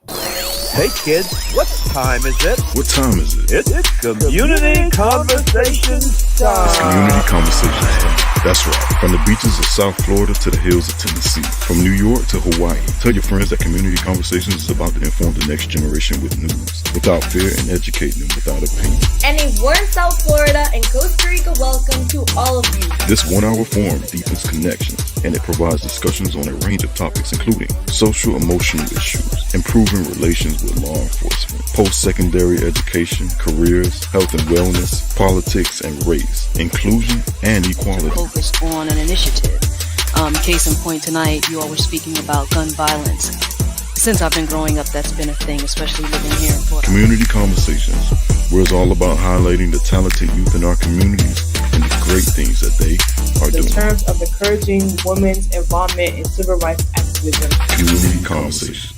Hey kids, what time is it? What time is it? It's Community Conversations time. It's Community Conversations time. That's right. From the beaches of South Florida to the hills of Tennessee. From New York to Hawaii. Tell your friends that Community Conversations is about to inform the next generation with news, without fear, and educating them without opinion. And a warm South Florida and Costa Rica welcome to all of you. This 1 hour forum deepens connections, and it provides discussions on a range of topics including social emotional issues, improving relations with law enforcement, post-secondary education, careers, health and wellness, politics and race, inclusion and equality. Focus on an initiative. Case in point tonight, you all were speaking about gun violence. Since I've been growing up, that's been a thing, especially living here in Florida. Community Conversations, where it's all about highlighting the talented youth in our communities and the great things that they are doing. In terms of encouraging women's involvement in civil rights activism. Community Conversations.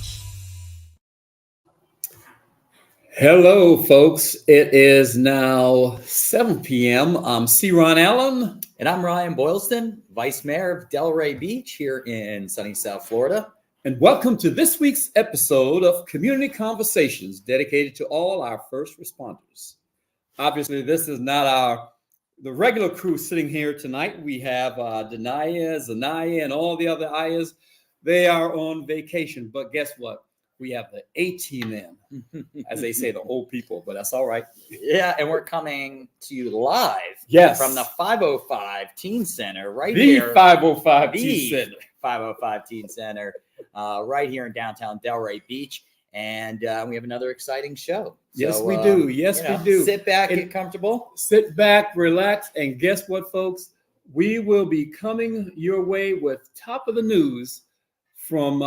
Hello, folks. It is now 7 p.m. I'm C. Ron Allen. And I'm Ryan Boylston, Vice Mayor of Delray Beach here in sunny South Florida. And welcome to this week's episode of Community Conversations, dedicated to all our first responders. Obviously, this is not the regular crew sitting here tonight. We have Denaya, Zanaya, and all the other Ayas. They are on vacation, but guess what? We have the A-team in, as they say, the old people, but that's all right. Yeah, and we're coming to you live from the 505 Teen Center here. The 505 Teen Center. 505 Teen Center right here in downtown Delray Beach. And we have another exciting show. Yes, we do. Yes, we do. Sit back, get comfortable. Sit back, relax, and guess what, folks? We will be coming your way with top of the news from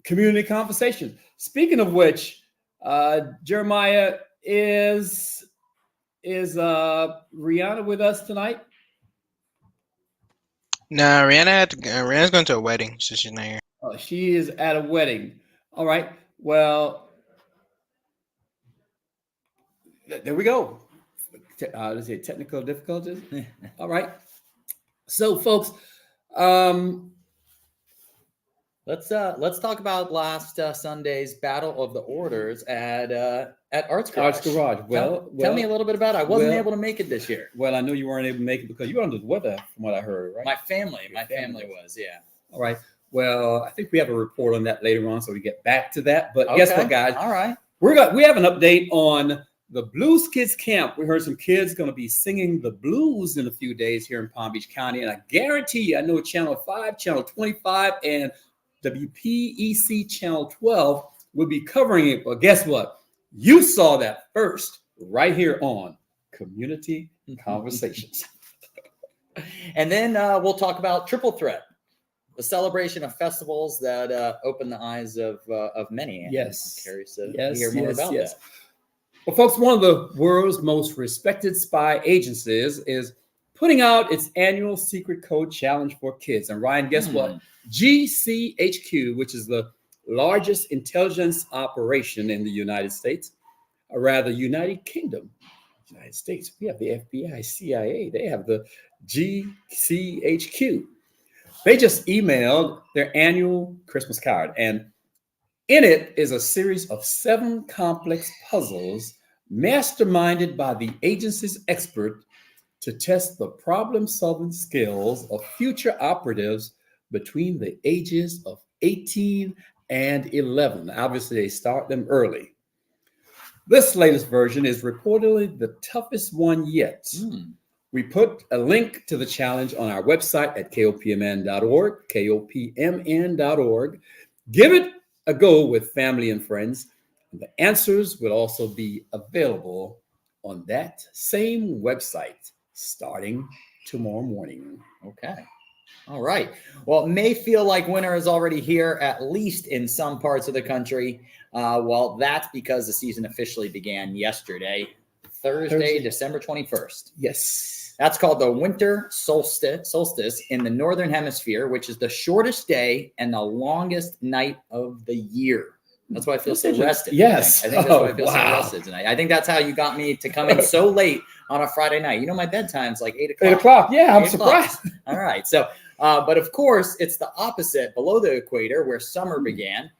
Community Conversations. Speaking of which, Jeremiah, is Rihanna with us tonight? No, Rihanna's going to a wedding, so she's not here. Oh, she is at a wedding. All right. Well, there we go. Let's say technical difficulties. All right. So, folks, let's talk about last Sunday's Battle of the Orders at Arts Garage. Arts Garage. Well, tell me a little bit about it. I wasn't able to make it this year. Well, I know you weren't able to make it because you were under the weather, from what I heard, right? My family was, yeah. All right. Well, I think we have a report on that later on, so we get back to that. But guess what, guys? All right. We have an update on the Blues Kids Camp. We heard some kids going to be singing the blues in a few days here in Palm Beach County, and I guarantee you, I know Channel 5, Channel 25, and WPEC Channel 12 will be covering it. But guess what? You saw that first right here on Community Conversations. And then we'll talk about Triple Threat, the celebration of festivals that open the eyes of many. Yes. I'm curious to hear more about that. Well, folks, one of the world's most respected spy agencies is putting out its annual Secret Code Challenge for Kids. And Ryan, guess what? GCHQ, which is the largest intelligence operation in the United States, or rather United Kingdom, United States. We have the FBI, CIA. They have the GCHQ. They just emailed their annual Christmas card, and in it is a series of 7 complex puzzles masterminded by the agency's expert to test the problem-solving skills of future operatives between the ages of 18 and 11. Obviously, they start them early. This latest version is reportedly the toughest one yet. We put a link to the challenge on our website at kopmn.org, kopmn.org. Give it a go with family and friends. And the answers will also be available on that same website starting tomorrow morning. Okay. All right. Well, it may feel like winter is already here, at least in some parts of the country. Well, that's because the season officially began yesterday, Thursday, December 21st. Yes. That's called the winter solstice in the northern hemisphere, which is the shortest day and the longest night of the year. That's why I feel so rested. Yes. I think that's why I feel so rested tonight. I think that's how you got me to come in so late on a Friday night. You know, my bedtime's like 8 o'clock. 8 o'clock. Yeah, I'm surprised. All right. So, but of course, it's the opposite below the equator where summer began.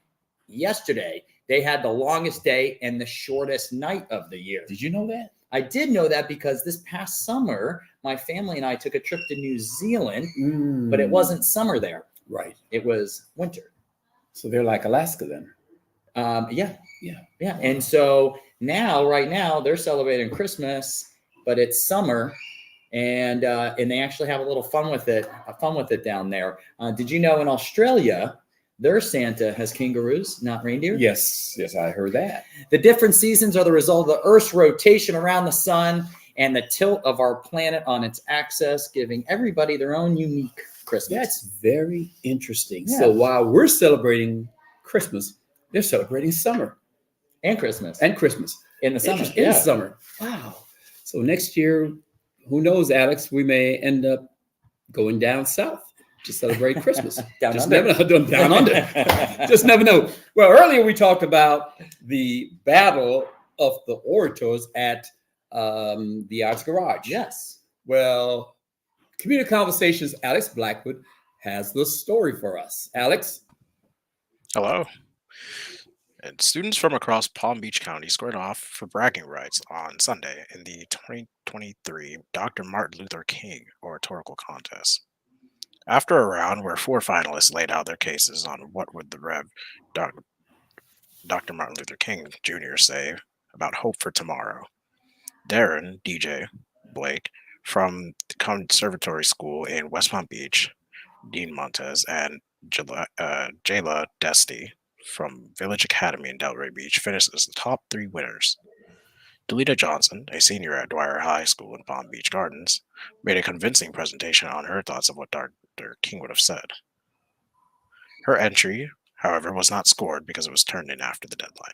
yesterday, they had the longest day and the shortest night of the year. Did you know that? I did know that because this past summer, my family and I took a trip to New Zealand, but it wasn't summer there. Right. It was winter. So they're like Alaska then. Yeah. Yeah. And so right now, they're celebrating Christmas, but it's summer, and they actually have a little fun with it down there. Did you know in Australia, their Santa has kangaroos, not reindeer? Yes, I heard that. The different seasons are the result of the Earth's rotation around the sun and the tilt of our planet on its axis, giving everybody their own unique Christmas. That's very interesting. Yeah. So while we're celebrating Christmas, they're celebrating summer and Christmas in the summer. In the summer. Wow. So next year, who knows, Alex? We may end up going down south to celebrate Christmas. Down under. Just never know. Well, earlier we talked about the battle of the orators at the Arts Garage. Yes. Well, Community Conversations, Alex Blackwood has the story for us. Alex? Hello. And students from across Palm Beach County squared off for bragging rights on Sunday in the 2023 Dr. Martin Luther King Oratorical Contest. After a round where 4 finalists laid out their cases on what would the Rev. Dr. Martin Luther King Jr. say about hope for tomorrow, Darren DJ Blake from the Conservatory School in West Palm Beach, Dean Montez, and Jayla Desty from Village Academy in Delray Beach finished as the top 3 winners. Delita Johnson, a senior at Dwyer High School in Palm Beach Gardens, made a convincing presentation on her thoughts of what Dr. King would have said. Her entry, however, was not scored because it was turned in after the deadline.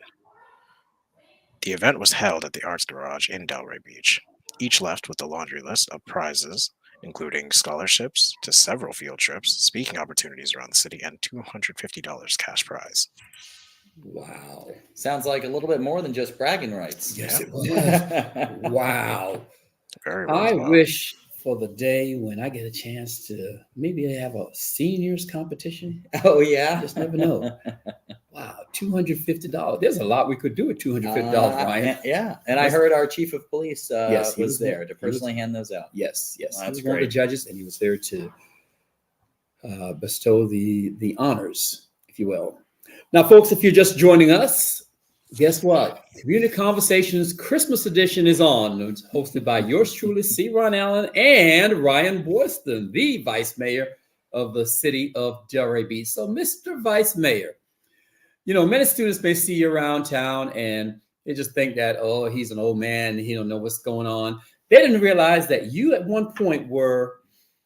The event was held at the Arts Garage in Delray Beach. Each left with a laundry list of prizes, including scholarships to several field trips, speaking opportunities around the city, and $250 cash prize. Wow. Sounds like a little bit more than just bragging rights. Yes, it was. Wow. Very I worthwhile. wish for the day when I get a chance to maybe have a seniors competition. Oh, yeah? Just never know. Wow, $250. There's a lot we could do with $250, Ryan. Yeah. And I heard our chief of police Yes, he was was there there. to personally hand those out. Yes. Well, He that's was one of the great. judges, and he was there to bestow the honors, if you will. Now, folks, if you're just joining us, guess what? Community Conversations Christmas edition is on. It's hosted by yours truly, C. Ron Allen and Ryan Boyston, the Vice Mayor of the city of Delray Beach. So, Mr. Vice Mayor, you know, many students may see you around town and they just think that, oh, he's an old man and he don't know what's going on. They didn't realize that you at one point were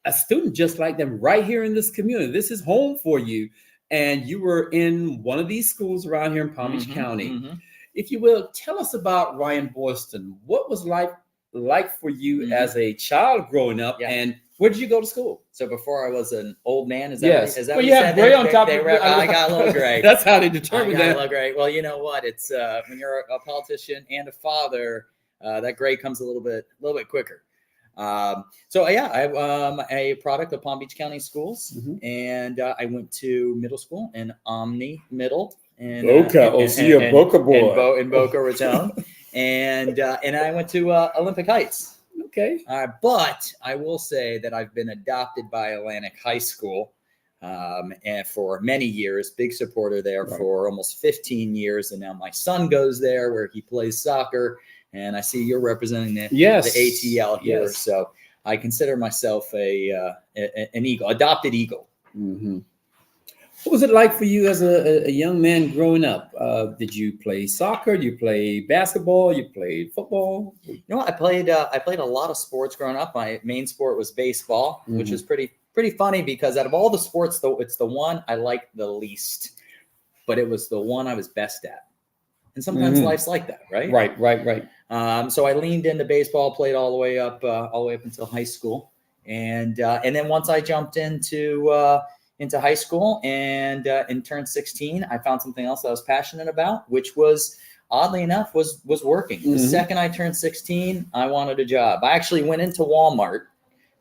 a student just like them right here in this community. This is home for you. And you were in one of these schools around here in Palm Beach County. If you will, tell us about Ryan Boyston. What was life like for you as a child growing up, and where did you go to school? So before I was an old man, is that Yes. is that Well, what you have gray on top of it? I got a little gray. That's how they I determine got a that. little gray. Well, you know what? It's when you're a politician and a father, that gray comes a little bit quicker. So yeah, I'm a product of Palm Beach County Schools, and I went to middle school in Omni Middle. And Boca. So you're a Boca boy. in Boca Raton, and I went to Olympic Heights. Okay. But I will say that I've been adopted by Atlantic High School, and for many years, big supporter there for almost 15 years, and now my son goes there where he plays soccer. And I see you're representing the ATL here, Yes. so I consider myself an Eagle, adopted Eagle. What was it like for you as a young man growing up? Did you play soccer? Did you play basketball? You played football? You know, I played a lot of sports growing up. My main sport was baseball, which is pretty funny because out of all the sports, though, it's the one I liked the least, but it was the one I was best at. And sometimes life's like that, right? Right. So I leaned into baseball, played all the way up until high school, and then once I jumped into high school and turned 16, I found something else that I was passionate about, which was oddly enough was working. The second I turned 16, I wanted a job. I actually went into Walmart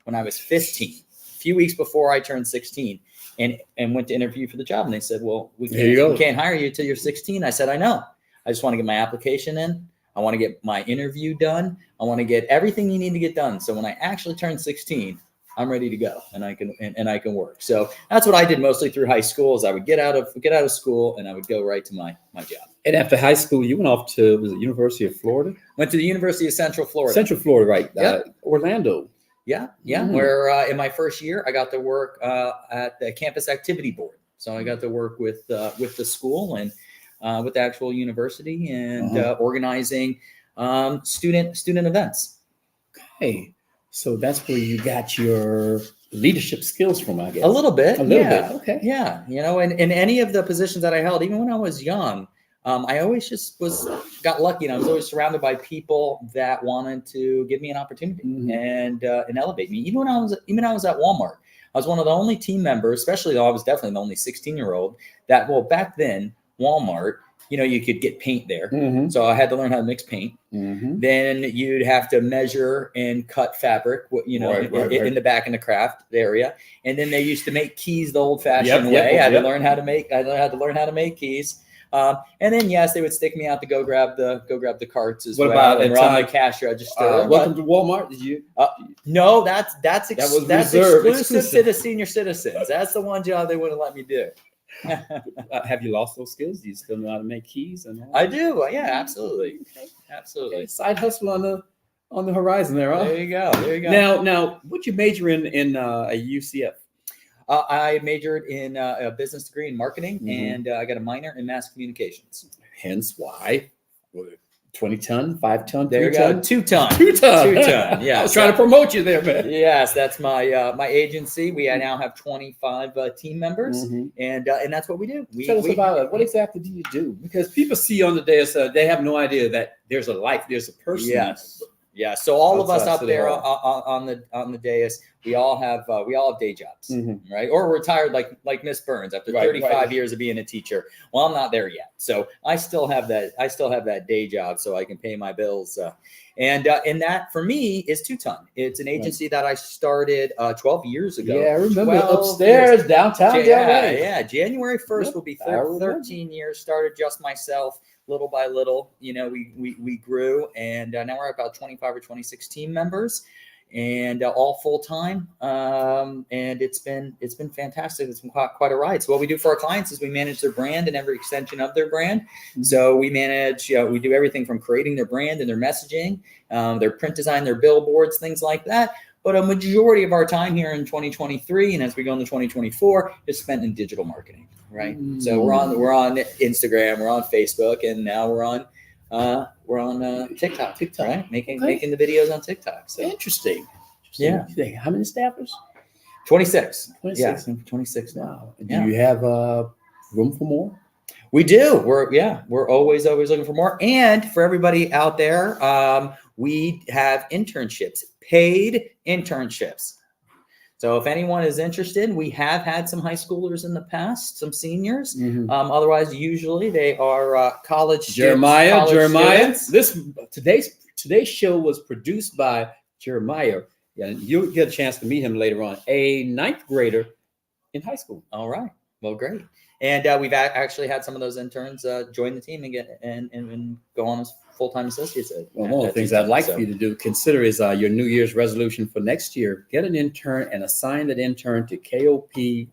when I was 15, a few weeks before I turned 16, and went to interview for the job. And they said, well, we There you go. can't hire you till you're 16. I said, I know. I just want to get my application in. I want to get my interview done. I want to get everything you need to get done. So when I actually turn 16, I'm ready to go and I can work. So that's what I did mostly through high school is I would get out of school and I would go right to my job. And after high school, you went off to, was it University of Florida? Went to the University of Central Florida. Central Florida, right. Yep. Orlando. Yeah. Mhm. Where in my first year, I got to work at the campus activity board. So I got to work with the school and with the actual university and organizing student events. Okay. So that's where you got your leadership skills from, I guess. A little bit. A little yeah. bit. Okay. Yeah. You know, and in any of the positions that I held, even when I was young, I always just got lucky, and I was always surrounded by people that wanted to give me an opportunity and elevate me. Even when I was at Walmart, I was one of the only team members, especially though I was definitely the only 16-year-old that, well, back then, Walmart, you know, you could get paint there. So I had to learn how to mix paint. Then you'd have to measure and cut fabric, you know, in the back in the craft area. And then they used to make keys the old-fashioned way. I had to learn how to make keys. And then yes, they would stick me out to go grab the carts as well and run the cash register. Welcome to Walmart. Did you? No, that's reserved, exclusive to the senior citizens. That's the one job they wouldn't let me do. Have you lost those skills? Do you still know how to make keys? And all? I do. Yeah, absolutely. Absolutely. Okay. Side hustle on the horizon there. Huh? There you go. Now, what'd you major in a UCF? I majored in a business degree in marketing, and I got a minor in mass communications. Hence why 20-ton, 5-ton, There you 3-ton? go. 2-ton. 2-ton. 2-ton. Yeah. I was trying to promote you there, man. Yes, that's my my agency. We now have 25 team members, and that's what we do. Tell us about it. What exactly do you do? Because people see on the dais, they have no idea that there's a life, there's a person. Yes. Yeah. So all of us Outside up City there Hall. on the dais, we all have day jobs, right? Or we're retired like Miss Burns after 35 years of being a teacher. Well, I'm not there yet, so I still have that day job, so I can pay my bills. And that for me is 2-ton. It's an agency that I started 12 years ago. Yeah, I remember 12 upstairs years. downtown. Yeah. January 1st will be I remember. 13 years. Started just myself. Little by little, you know, we grew, and now we're at about 25 or 26 team members, and all full time. And it's been fantastic. It's been quite a ride. So what we do for our clients is we manage their brand and every extension of their brand. So we manage, we do everything from creating their brand and their messaging, their print design, their billboards, things like that. But a majority of our time here in 2023, and as we go into 2024, is spent in digital marketing. Right. So we're on Instagram, we're on Facebook, and now we're on TikTok. Right. Making the videos on TikTok. So Interesting. Yeah. How many staffers? 26. 26. Yeah, 26 now. Wow. Do you have room for more? We do. We're always looking for more. And for everybody out there, we have internships, paid internships. So if anyone is interested, we have had some high schoolers in the past, some seniors. Otherwise, usually they are college Jeremiah. students. Today's show was produced by Jeremiah, and you'll get a chance to meet him later on. A 9th grader in high school. All right. Well, great. And we've actually had some of those interns join the team and get and go on as full-time associates. One of the things I'd like for you to do, consider is your New Year's resolution for next year. Get an intern and assign that intern to KOP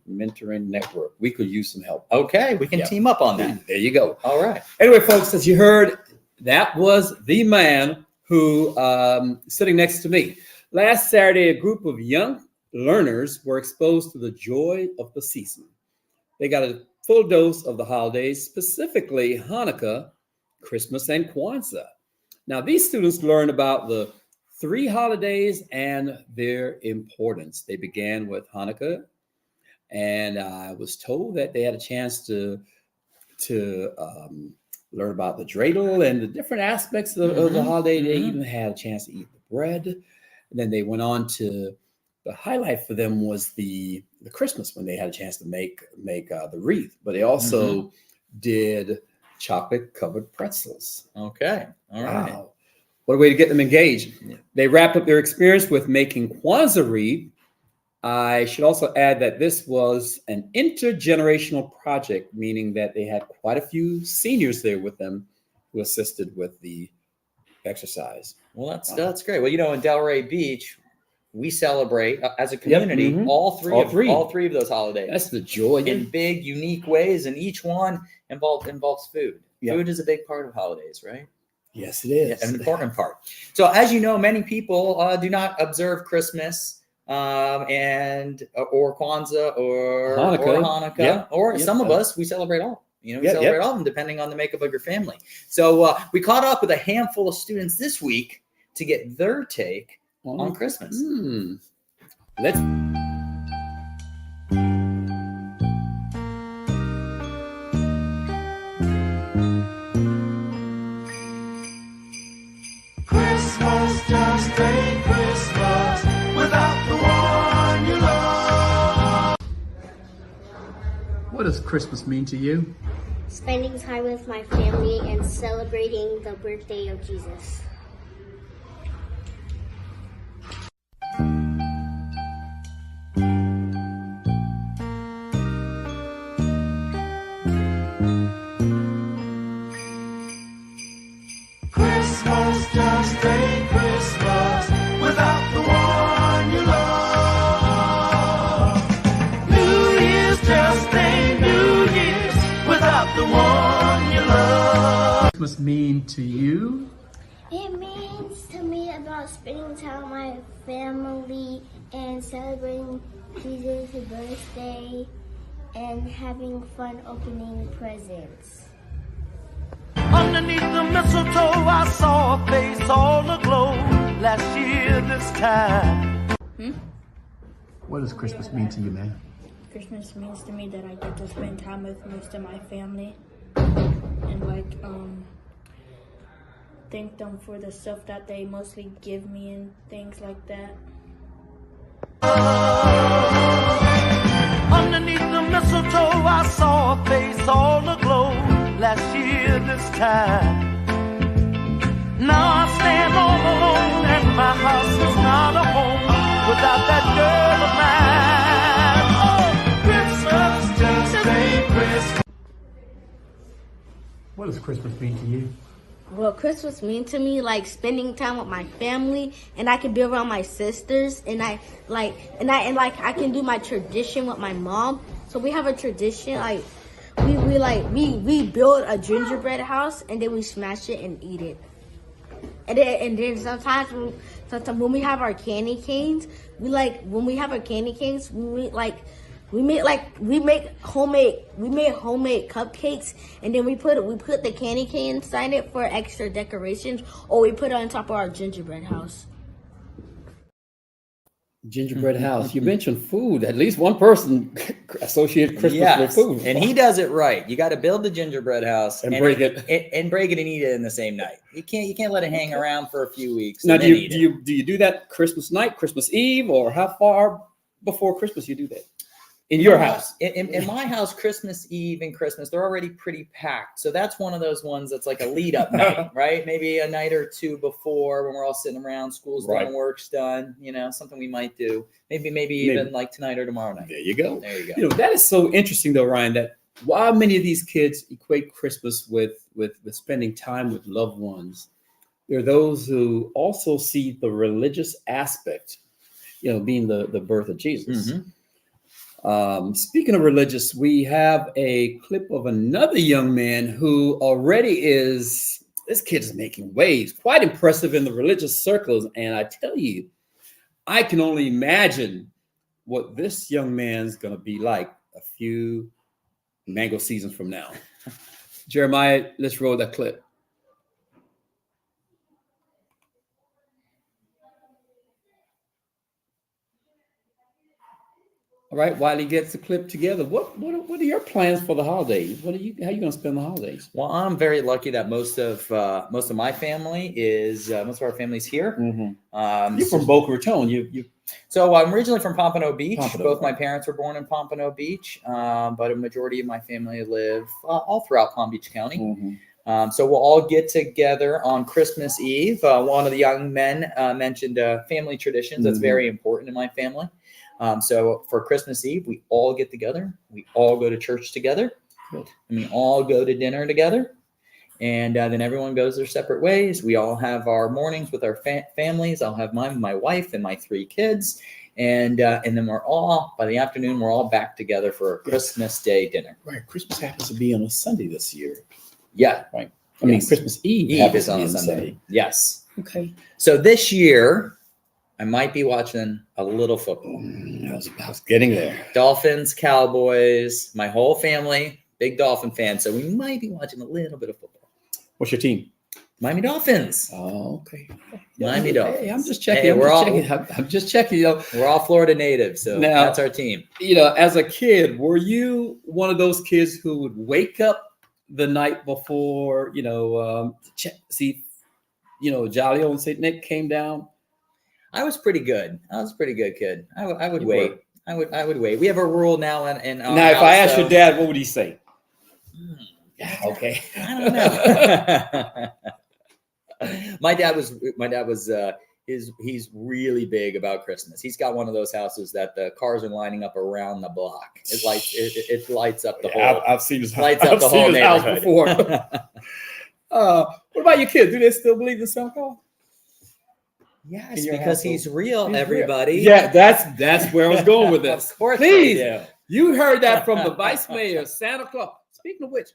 Mentoring Network. We could use some help. Okay, we can team up on that. There you go. All right. Anyway, folks, as you heard, that was the man who sitting next to me. Last Saturday, a group of young learners were exposed to the joy of the season. They got a full dose of the holidays, specifically Hanukkah, Christmas, and Kwanzaa. Now, these students learned about the 3 holidays and their importance. They began with Hanukkah, and I was told that they had a chance to learn about the dreidel and the different aspects of the holiday. They even had a chance to eat the bread. And then they went on to, the highlight for them was the Christmas, when they had a chance to make the wreath. But they also did chocolate covered pretzels. Okay. All right. Wow. What a way to get them engaged. They wrapped up their experience with making Kwanzaa wreath I should also add that this was an intergenerational project, meaning that they had quite a few seniors there with them who assisted with the exercise. Well, that's great. Well, in Delray Beach, we celebrate as a community mhm. all three All of three. of those holidays. That's the joy. In big, unique ways, and each one involves food. Yeah. Food is a big part of holidays, right? Yes, it is. An important part. So, as you know, many people do not observe Christmas and or Kwanzaa or Hanukkah, Yeah. or Yeah. some of us we celebrate all. We Yeah, celebrate yeah. all of them depending on the makeup of your family. So we caught up with a handful of students this week to get their take on Christmas. Let's. Christmas just ain't Christmas without the one you love. What does Christmas mean to you? Spending time with my family and celebrating the birthday of Jesus. Christmas just ain't Christmas without the one you love. New Year's just ain't New Year's without the one you love. Christmas mean to you? It means to me about spending time with my family and celebrating Jesus' birthday and having fun opening presents. Underneath the mistletoe, I saw a face all aglow last year this time. What does Christmas mean to you, man? Christmas means to me that I get to spend time with most of my family and thank them for the stuff that they mostly give me and things like that. Underneath the mistletoe, I saw a face all aglow last year this time. Now I stand all alone and my house is not a home without that girl of mine. Oh, Christmas just ain't Christmas. What does Christmas mean to you? Well, Christmas means to me like spending time with my family, and I can be around my sisters, and I can do my tradition with my mom. So we have a tradition like we build a gingerbread house and then we smash it and eat it. And then sometimes when we have our candy canes, we make homemade cupcakes, and then we put the candy cane inside it for extra decorations, or we put it on top of our gingerbread house. Gingerbread house. You mentioned food. At least one person associated Christmas with food. And he does it right. You got to build the gingerbread house and break it and eat it in the same night. You can't let it hang around for a few weeks. Now, do you do that Christmas night, Christmas Eve, or how far before Christmas you do that? In your house? In my house, Christmas Eve and Christmas, they're already pretty packed. So that's one of those ones that's like a lead up night, right? Maybe a night or two before when we're all sitting around, school's done, work's done, something we might do. Maybe even like tonight or tomorrow night. There you go. There you go. That is so interesting though, Ryan, that while many of these kids equate Christmas with spending time with loved ones, there are those who also see the religious aspect, being the birth of Jesus. Mm-hmm. Speaking of religious, we have a clip of another young man who already this kid is making waves, quite impressive in the religious circles. And I tell you, I can only imagine what this young man's going to be like a few mango seasons from now. Jeremiah, let's roll that clip. All right, while he gets the clip together, what are your plans for the holidays? How are you going to spend the holidays? Well, I'm very lucky that most of my family most of our family's here. Mm-hmm. You're from Boca Raton. So I'm originally from Pompano Beach. Pompano. Both my parents were born in Pompano Beach, but a majority of my family live all throughout Palm Beach County. Mm-hmm. So we'll all get together on Christmas Eve. One of the young men mentioned family traditions. That's very important in my family. So for Christmas Eve, we all get together. We all go to church together. Good. And we all go to dinner together. And then everyone goes their separate ways. We all have our mornings with our families. I'll have mine with my wife and my 3 kids. And then we're all, by the afternoon, we're all back together for a Christmas Day dinner. Right. Christmas happens to be on a Sunday this year. Yeah. Right. I mean, Christmas Eve is on to be a Sunday. Yes. Okay. So this year, I might be watching a little football. I was getting there. Dolphins, Cowboys, my whole family, big Dolphin fans. So we might be watching a little bit of football. What's your team? Miami Dolphins. Oh, okay. Miami Dolphins. Hey, I'm just checking. Hey, I'm just checking. You know, we're all Florida natives, so now, that's our team. You know, as a kid, were you one of those kids who would wake up the night before, see, Jolly old St. Nick came down? I was pretty good. I was a pretty good kid. I would wait. I would wait. We have a rule now, and now if I asked your dad, what would he say? Okay. I don't know. My dad was he's really big about Christmas. He's got one of those houses that the cars are lining up around the block. It lights up the whole. I've seen his lights up the whole house neighborhood. before. What about your kids? Do they still believe in Santa Claus? Yes, because he's real, everybody. Real. Yeah, that's where I was going with this. Of course, please. they do. You heard that from the vice mayor, Santa Claus. Speaking of which,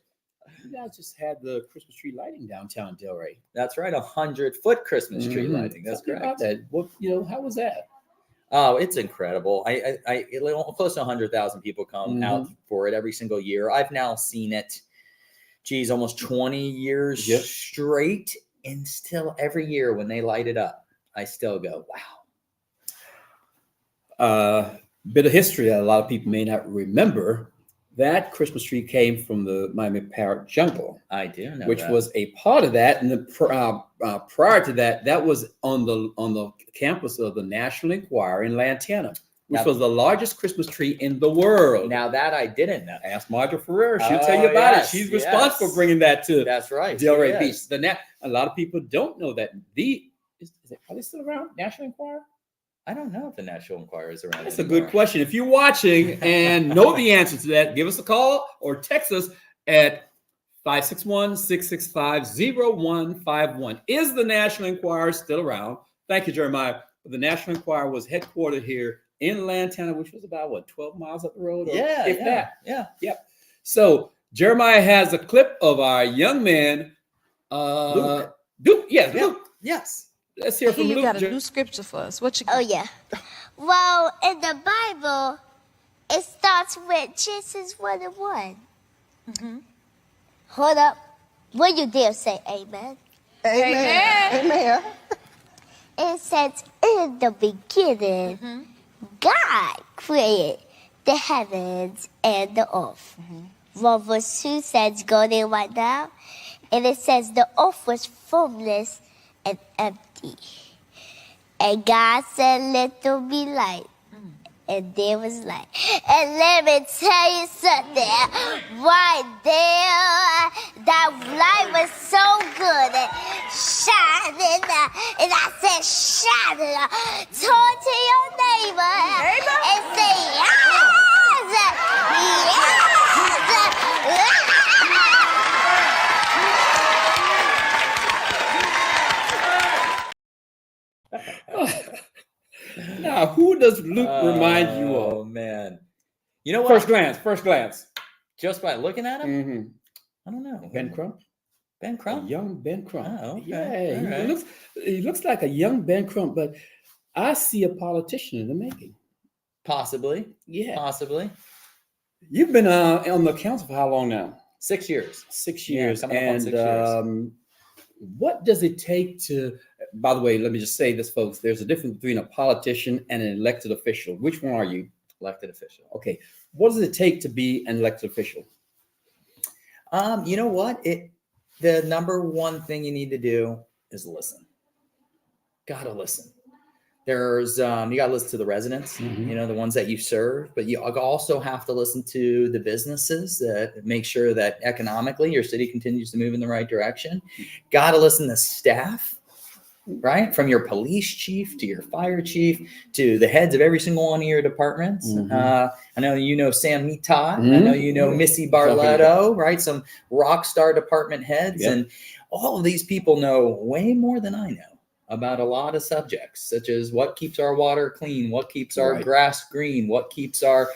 you guys just had the Christmas tree lighting downtown Delray. That's right, 100-foot Christmas tree lighting. That's correct. About that. What, how was that? Oh, it's incredible. I close to 100,000 people come out for it every single year. I've now seen it, almost 20 years straight, and still every year when they light it up, I still go, wow. Bit of history that a lot of people may not remember. That Christmas tree came from the Miami Parrot Jungle. I do know which that. was a part of that. And prior to that, that was on the campus of the National Enquirer in Lantana, which was the largest Christmas tree in the world. Now that I didn't know. Ask Marjorie Ferrer. She'll tell you about it. She's responsible for bringing that to That's right. Delray Beach. A lot of people don't know that. Are they still around? National Enquirer? I don't know if the National Enquirer is around. That's anymore. A good question. If you're watching and know the answer to that, give us a call or text us at 561-665-0151. Is the National Enquirer still around? Thank you, Jeremiah. The National Enquirer was headquartered here in Lantana, which was about 12 miles up the road? Yep. So Jeremiah has a clip of our young man, Luke. Luke. Yes. Let's hear from you Luke. got a new scripture for us. What you got? Oh, yeah. Well, in the Bible, it starts with Genesis 1:1. Mm-hmm. Hold up. Will you dare say amen? Amen. It says, in the beginning, God created the heavens and the earth. 1 verse 2 says, go there right now. And it says, the earth was formless and empty. And God said, let there be light. And there was light. And let me tell you something. Right there, that light was so good. And shining. And I said, shining. Turn to your neighbor. And say, Now, who does Luke remind you of? Oh, man. You know what? First glance. Just by looking at him? I don't know. Ben Crump? Ben Crump? Young Ben Crump. Oh, okay. Yeah, he looks like a young Ben Crump, but I see a politician in the making. Possibly. Yeah. Possibly. You've been on the council for how long now? 6 years. 6 years. Coming up on 6 years. What does it take to, by the way, let me just say this, folks, there's a difference between a politician and an elected official. Which one are you? Elected official. Okay. What does it take to be an elected official? You know what? The number one thing you need to do is listen. Gotta listen. There's you gotta listen to the residents, the ones that you serve, but you also have to listen to the businesses that make sure that economically your city continues to move in the right direction. Gotta listen to staff. right? From your police chief to your fire chief to the heads of every single one of your departments. I know you know Sam Mita. I know you know Missy Barletto, right? Some rock star department heads. Yep. And all of these people know way more than I know about a lot of subjects, such as what keeps our water clean, what keeps our grass green, what keeps our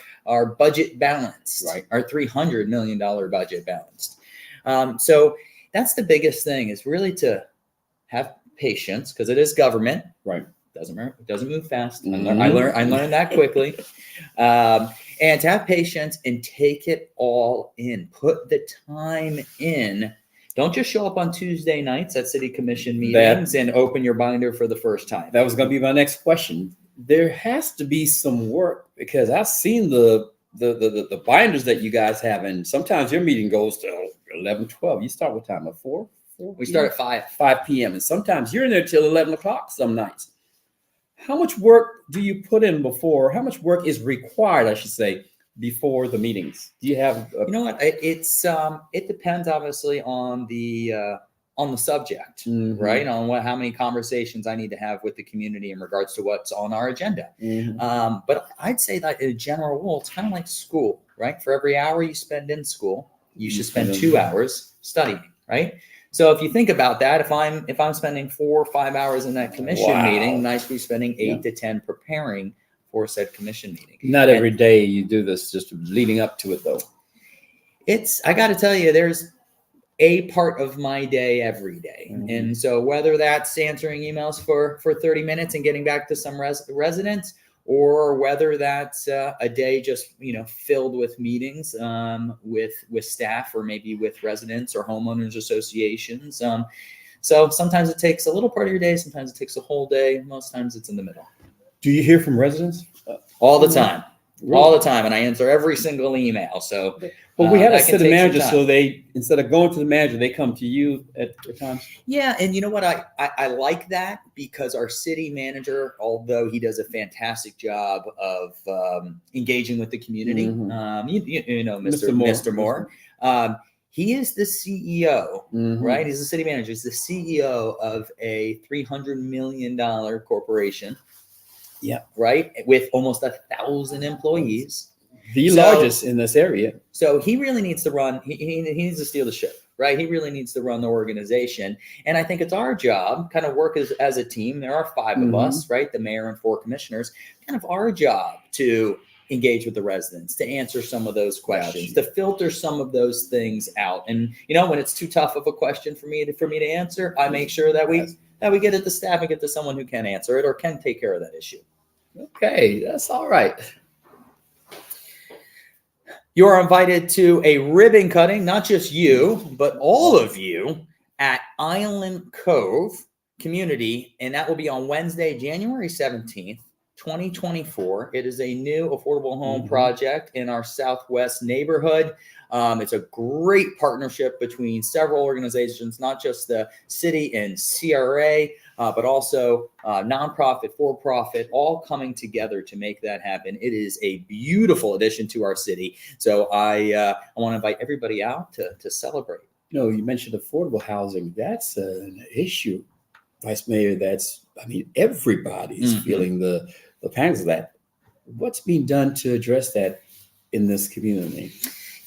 budget balanced, our $300 million budget balanced. So that's the biggest thing, is really to have patience, because it is government. Right. It doesn't move fast. I learned that quickly. And to have patience and take it all in. Put the time in. Don't just show up on Tuesday nights at city commission meetings and open your binder for the first time. That was going to be my next question. There has to be some work, because I've seen the binders that you guys have, and sometimes your meeting goes to 11, 12. You start what time? At 4? We start at 5 p.m. And sometimes you're in there till 11 o'clock some nights. How much work do you put in before? How much work is required, I should say, before the meetings? Do you have? You know what? It depends obviously on the subject, right? On how many conversations I need to have with the community in regards to what's on our agenda. But I'd say that in a general rule, it's kind of like school, right? For every hour you spend in school, you should spend 2 hours studying, right? So if you think about that, if I'm spending 4 or 5 hours in that commission meeting, I should be spending 8 to 10 preparing for said commission meeting. Not every day you do this, just leading up to it though. I got to tell you, there's a part of my day every day. And so whether that's answering emails for 30 minutes and getting back to some residents, or whether that's a day just, filled with meetings with staff, or maybe with residents or homeowners associations. So sometimes it takes a little part of your day. Sometimes it takes a whole day. Most times it's in the middle. Do you hear from residents? All the time. Really? All the time. And I answer every single email. So, but we have a city manager, so they, instead of going to the manager, they come to you at times. Yeah. And you know what? I like that, because our city manager, although he does a fantastic job of engaging with the community, you know, Mr. Moore, he is the CEO, right? He's the city manager. He's the CEO of a $300 million corporation. Yeah. Right. With almost 1,000 employees. The largest in this area. So he really needs to run. He needs to steal the ship, right? He really needs to run the organization. And I think it's our job, kind of work as a team. There are 5 of us, right? The mayor and 4 commissioners. Kind of our job to engage with the residents, to answer some of those questions, to filter some of those things out. And, when it's too tough of a question for me to answer, I make sure that we get it to staff and get to someone who can answer it or can take care of that issue. Okay, that's all right. You are invited to a ribbon cutting, not just you, but all of you, at Island Cove Community, and that will be on Wednesday, January 17th, 2024. It is a new affordable home project in our Southwest neighborhood. It's a great partnership between several organizations, not just the city and CRA, but also nonprofit, for-profit, all coming together to make that happen. It is a beautiful addition to our city. So I want to invite everybody out to celebrate. You mentioned affordable housing. That's an issue, Vice Mayor. Everybody's feeling the pangs of that. What's being done to address that in this community?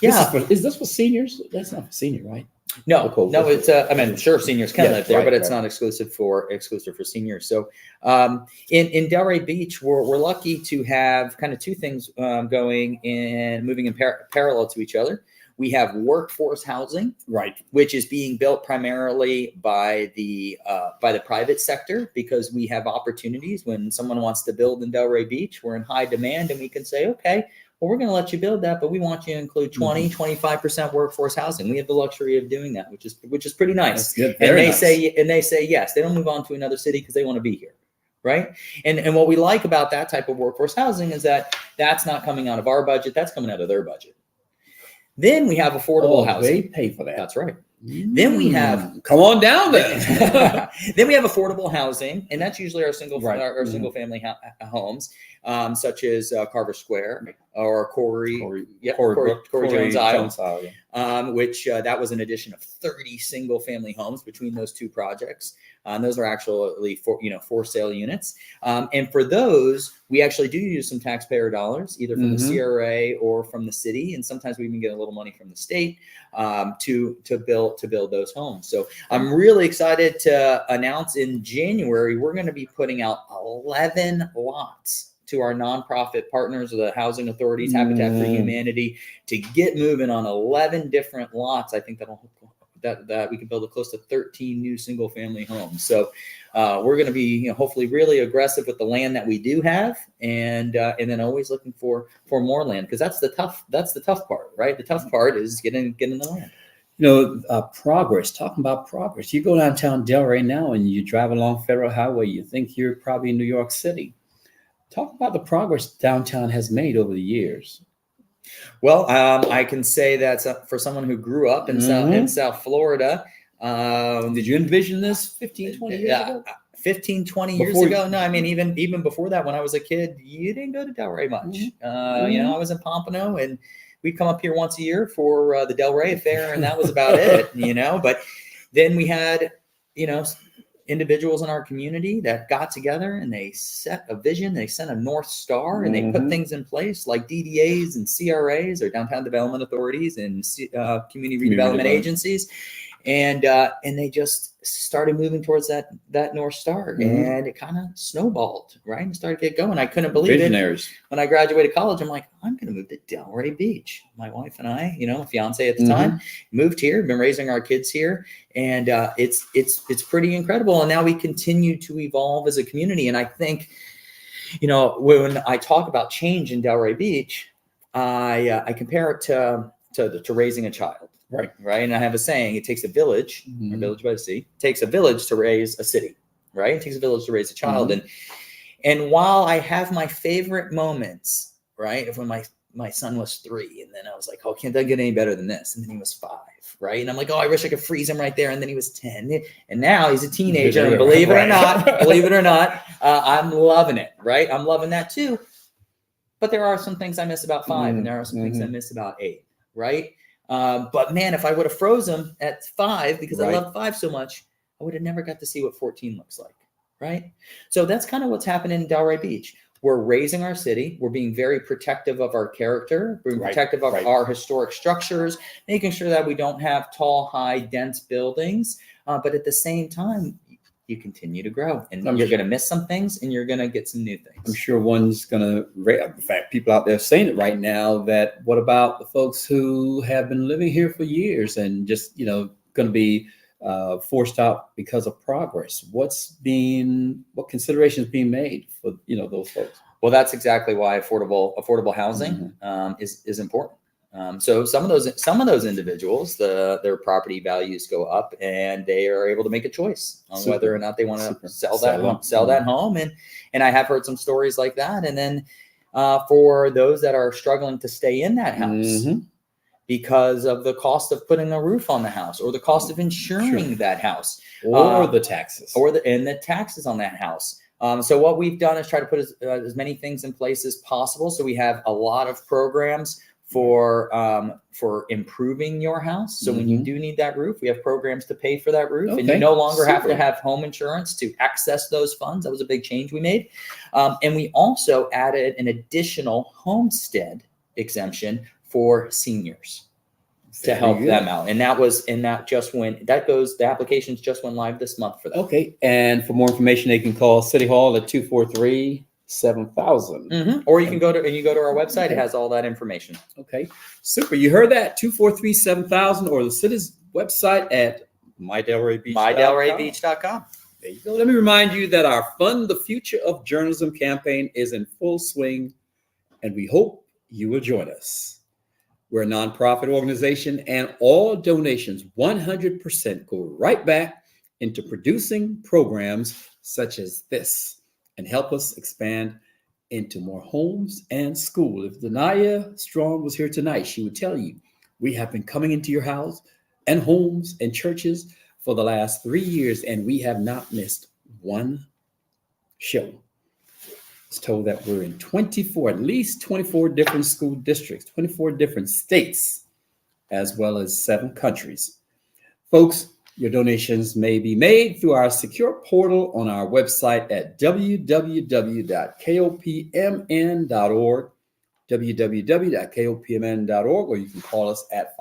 Yeah. Is this for seniors? That's not for senior, right? No, it's sure seniors can live there, but it's not exclusive for seniors. So in Delray Beach, we're lucky to have kind of 2 things going and moving in parallel to each other. We have workforce housing, right, which is being built primarily by the private sector, because we have opportunities when someone wants to build in Delray Beach. We're in high demand, and we can say, okay, well, we're going to let you build that, but we want you to include 25% workforce housing. We have the luxury of doing that, which is pretty nice. And they say yes. They don't move on to another city because they want to be here, right? And what we like about that type of workforce housing is that that's not coming out of our budget. That's coming out of their budget. Then we have affordable housing. They pay for that. That's right. Then we have come on down there. Then we have affordable housing, and that's usually our single family homes. such as Carver Square or Corey Corey Jones Isle. yeah. Which that was an addition of 30 single-family homes between those two projects. Those are actually for sale units. And for those, we actually do use some taxpayer dollars, either from the CRA or from the city, and sometimes we even get a little money from the state to build those homes. So I'm really excited to announce in January we're going to be putting out 11 lots to our nonprofit partners, the housing authorities, Habitat for Humanity, to get moving on 11 different lots. I think that we can build close to 13 new single family homes. So we're going to be hopefully really aggressive with the land that we do have, and then always looking for more land, because that's the tough part, right? The tough part is getting the land. Progress, talking about progress. You go downtown Delray now and you drive along Federal Highway, you think you're probably in New York City. Talk about the progress downtown has made over the years. Well, I can say that for someone who grew up in South Florida. Did you envision this 15, 20 years ago? 15, 20 years ago? No, I mean, even before that, when I was a kid, you didn't go to Delray much. I was in Pompano, and we'd come up here once a year for the Delray Affair, and that was about it, But then we had, individuals in our community that got together and they set a vision, they set a North Star, and they put things in place like DDAs and CRAs, or downtown development authorities, and community redevelopment agencies. And they just started moving towards that North Star, and it kind of snowballed, right? And started to get going. I couldn't believe it. When I graduated college, I'm like, I'm going to move to Delray Beach. My wife and I, my fiance at the time, moved here, been raising our kids here. And it's pretty incredible. And now we continue to evolve as a community. And I think, when I talk about change in Delray Beach, I compare it to raising a child. Right. And I have a saying, it takes a village, a village by the sea, it takes a village to raise a city, right? It takes a village to raise a child. And while I have my favorite moments, right, when my son was 3, and then I was like, oh, can't that get any better than this? And then he was 5, right? And I'm like, oh, I wish I could freeze him right there. And then he was 10. And now he's a teenager. And believe it or not, I'm loving it, right? I'm loving that too. But there are some things I miss about 5, and there are some things I miss about 8, right? But man, if I would have froze him at 5 because I love 5 so much, I would have never got to see what 14 looks like, right? So that's kind of what's happening in Delray Beach. We're raising our city. We're being very protective of our character. We're being protective of our historic structures, making sure that we don't have tall, high, dense buildings. But at the same time, you continue to grow, and you're going to miss some things, and you're going to get some new things. I'm sure one's going to, in fact, people out there saying it right now, that what about the folks who have been living here for years and just, going to be forced out because of progress? What considerations being made for, those folks? Well, that's exactly why affordable housing is important. So some of those individuals, their property values go up, and they are able to make a choice on whether or not they want to sell that home. And I have heard some stories like that. And then for those that are struggling to stay in that house because of the cost of putting a roof on the house, or the cost of insuring that house, or the taxes, and the taxes on that house. So what we've done is try to put as many things in place as possible. So we have a lot of programs for improving your house. So when you do need that roof, we have programs to pay for that roof, and you no longer have to have home insurance to access those funds. That was a big change we made. And we also added an additional homestead exemption for seniors to help them out. And the applications just went live this month for that. Okay. And for more information, they can call City Hall at 243-7000. Or you can go to our website. It has all that information. Okay. Super. You heard that? 243-7000, or the city's website at mydelraybeach.com. There you go. Let me remind you that our Fund the Future of Journalism campaign is in full swing, and we hope you will join us. We're a nonprofit organization, and all donations 100% go right back into producing programs such as this, and help us expand into more homes and school. If Denaya Strong was here tonight, she would tell you, we have been coming into your house and homes and churches for the last 3 years, and we have not missed one show. It's told that we're in 24, at least 24 different school districts, 24 different states, as well as 7 countries. Folks, your donations may be made through our secure portal on our website at www.kopmn.org, www.kopmn.org, or you can call us at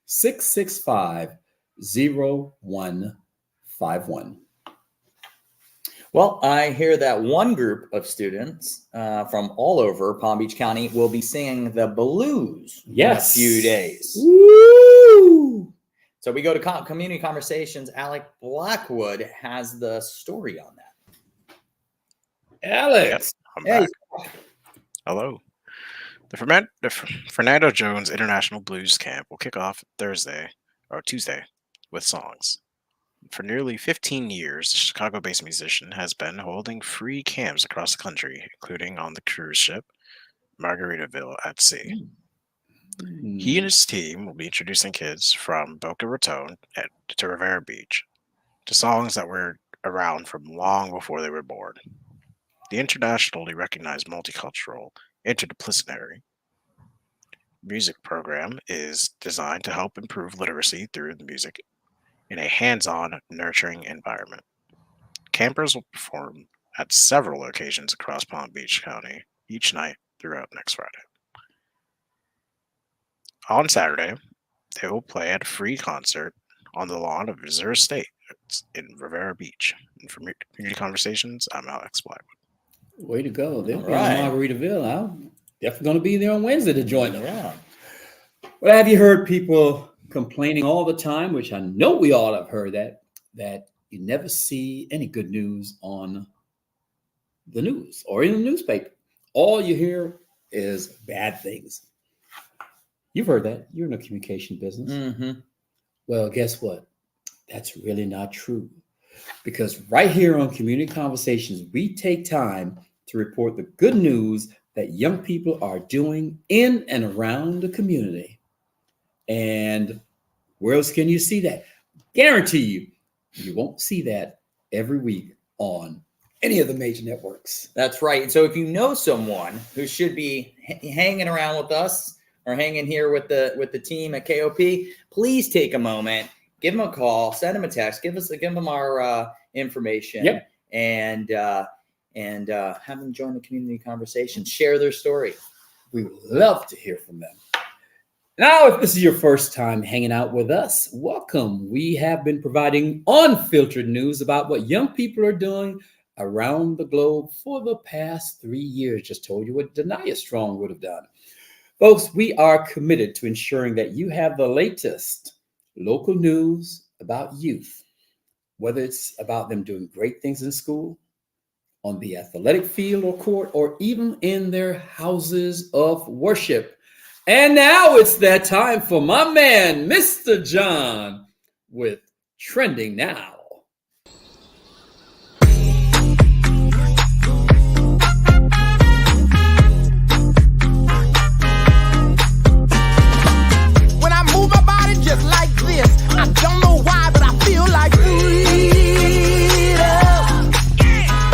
561-665-0151. Well, I hear that one group of students from all over Palm Beach County will be singing the blues in a few days. Woo! So we go to Community Conversations. Alec Blackwood has the story on that. Alex, I'm back. Hello. The Fernando Jones International Blues Camp will kick off Tuesday with songs. For nearly 15 years, the Chicago-based musician has been holding free camps across the country, including on the cruise ship Margaritaville at Sea. He and his team will be introducing kids from Boca Raton to Rivera Beach to songs that were around from long before they were born. The internationally recognized multicultural, interdisciplinary music program is designed to help improve literacy through the music in a hands-on, nurturing environment. Campers will perform at several locations across Palm Beach County each night throughout next Friday. On Saturday, they will play at a free concert on the lawn of Missouri State in Rivera Beach. And for Community Conversations, I'm Alex Blackwood. Way to go. They'll be right. in Margaritaville. I'm definitely going to be there on Wednesday to join them. Yeah. Well, have you heard people complaining all the time, which I know we all have heard that you never see any good news on the news or in the newspaper. All you hear is bad things. You've heard that. You're in the communication business. Mm-hmm. Well, guess what? That's really not true. Because right here on Community Conversations, we take time to report the good news that young people are doing in and around the community. And where else can you see that? Guarantee you won't see that every week on any of the major networks. That's right. And so if you know someone who should be hanging around with us or hanging here with the team at KOP, please take a moment, give them a call, send them a text, give them our information, yep. and have them join the community conversation, share their story. We would love to hear from them. Now, if this is your first time hanging out with us, welcome. We have been providing unfiltered news about what young people are doing around the globe for the past 3 years. Just told you what Denia Strong would have done. Folks, we are committed to ensuring that you have the latest local news about youth, whether it's about them doing great things in school, on the athletic field or court, or even in their houses of worship. And now it's that time for my man, Mr. John, with Trending Now. When I move my body just like this, I don't know why, but I feel like freedom.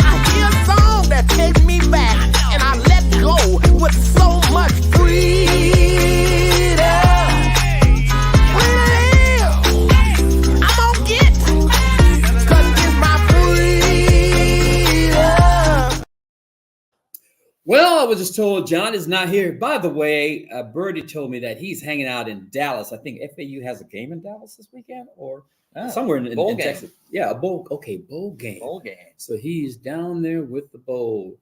I hear a song that takes me back, and I let go with so much freedom. Well, I was just told John is not here. By the way, Birdie told me that he's hanging out in Dallas. I think FAU has a game in Dallas this weekend or somewhere in Texas. Yeah, a bowl. Okay, bowl game. Bowl game. So he's down there with the bowl.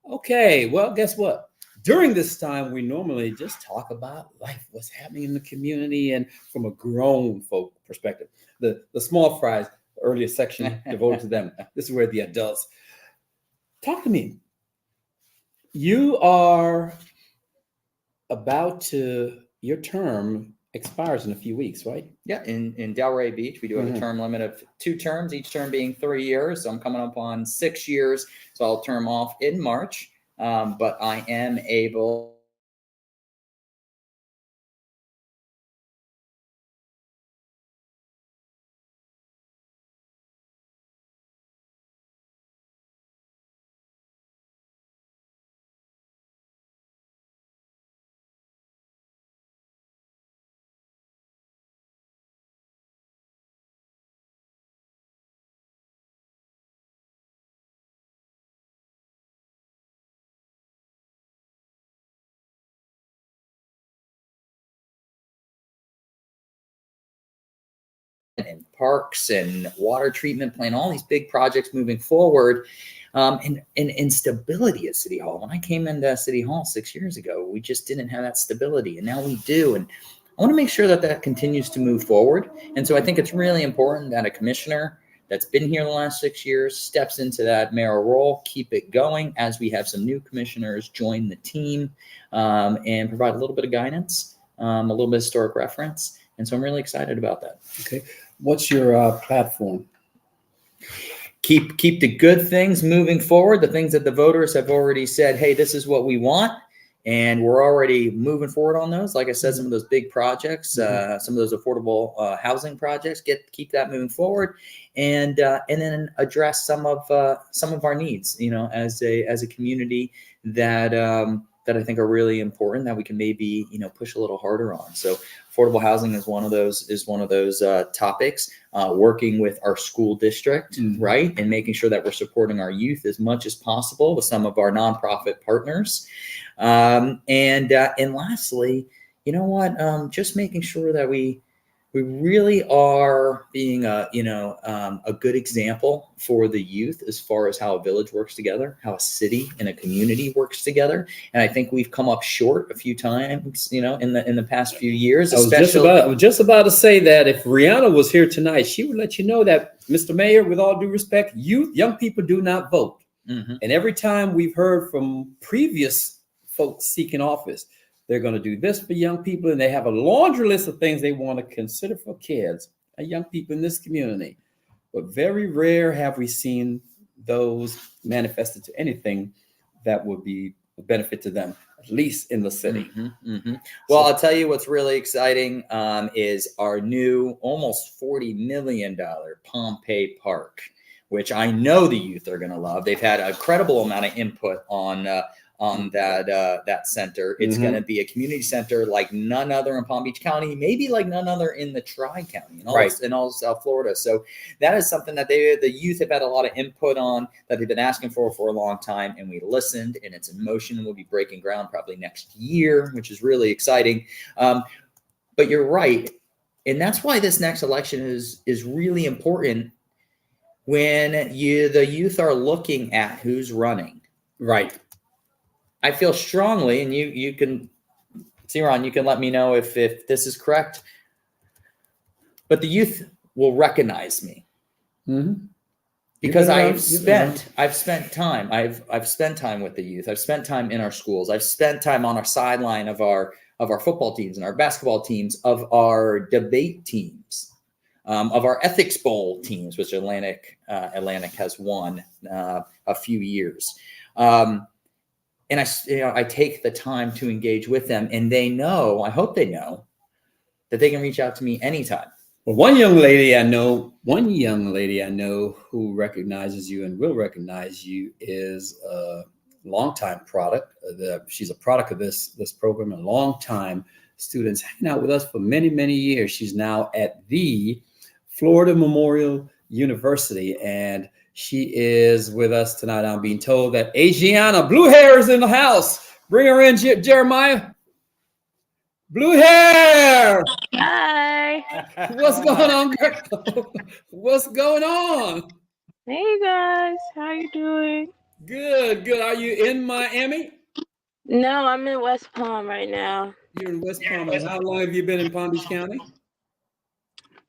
Okay, well, guess what? During this time, we normally just talk about life, what's happening in the community, and from a grown folk perspective. The small fries, earlier section devoted to them. This is where the adults. Talk to me. You are your term expires in a few weeks, right? Yeah, in Delray Beach, we do have a term limit of 2 terms, each term being 3 years. So I'm coming up on 6 years. So I'll term off in March, but I am able and parks and water treatment plant, all these big projects moving forward. And stability at City Hall. When I came into City Hall 6 years ago, we just didn't have that stability, and now we do. And I want to make sure that that continues to move forward. And so I think it's really important that a commissioner that's been here the last 6 years steps into that mayoral role, keep it going as we have some new commissioners join the team, and provide a little bit of guidance, a little bit of historic reference. And so I'm really excited about that. Okay. What's your platform? Keep the good things moving forward, the things that the voters have already said, hey, this is what we want. And we're already moving forward on those. Like I said, some of those big projects, some of those affordable housing projects, keep that moving forward, and then address some of our needs, as a community that I think are really important that we can maybe push a little harder on. So affordable housing is one of those topics. Working with our school district, right, and making sure that we're supporting our youth as much as possible with some of our nonprofit partners. And lastly, just making sure that we really are being a good example for the youth as far as how a village works together, how a city and a community works together. And I think we've come up short a few times, in the past few years. I was just about to say that if Rihanna was here tonight, she would let you know that, Mr. Mayor, with all due respect, young people do not vote. And every time we've heard from previous folks seeking office, they're going to do this for young people, and they have a laundry list of things they want to consider for kids and young people in this community. But very rare have we seen those manifested to anything that would be a benefit to them, at least in the city. Well, I'll tell you what's really exciting is our new almost $40 million Pompey Park, which I know the youth are going to love. They've had a credible amount of input on that center. It's going to be a community center like none other in Palm Beach County, maybe like none other in the Tri-County and all of South Florida. So that is something that the youth have had a lot of input on, that they've been asking for a long time, and we listened, and it's in motion, and we'll be breaking ground probably next year, which is really exciting. But you're right, and that's why this next election is really important when the youth are looking at who's running. Right. I feel strongly, and you can, Ron, you can let me know if this is correct, but the youth will recognize me because I've spent time with the youth. I've spent time in our schools. I've spent time on our sideline of our football teams and our basketball teams, of our debate teams, of our ethics bowl teams, which Atlantic has won a few years. And I take the time to engage with them, and they know, I hope they know, that they can reach out to me anytime. Well, one young lady I know who recognizes you and will recognize you is a longtime product. She's a product of this program, a long-time students hanging out with us for many, many years. She's now at the Florida Memorial University, and she is with us tonight. I'm being told that Adriana Blue Hair is in the house. Bring her in, Jeremiah. Blue Hair. Hi. What's going on, girl? What's going on? Hey guys, how you doing? Good, good. Are you in Miami? No, I'm in West Palm right now. You're in West Palm. How long have you been in Palm Beach County?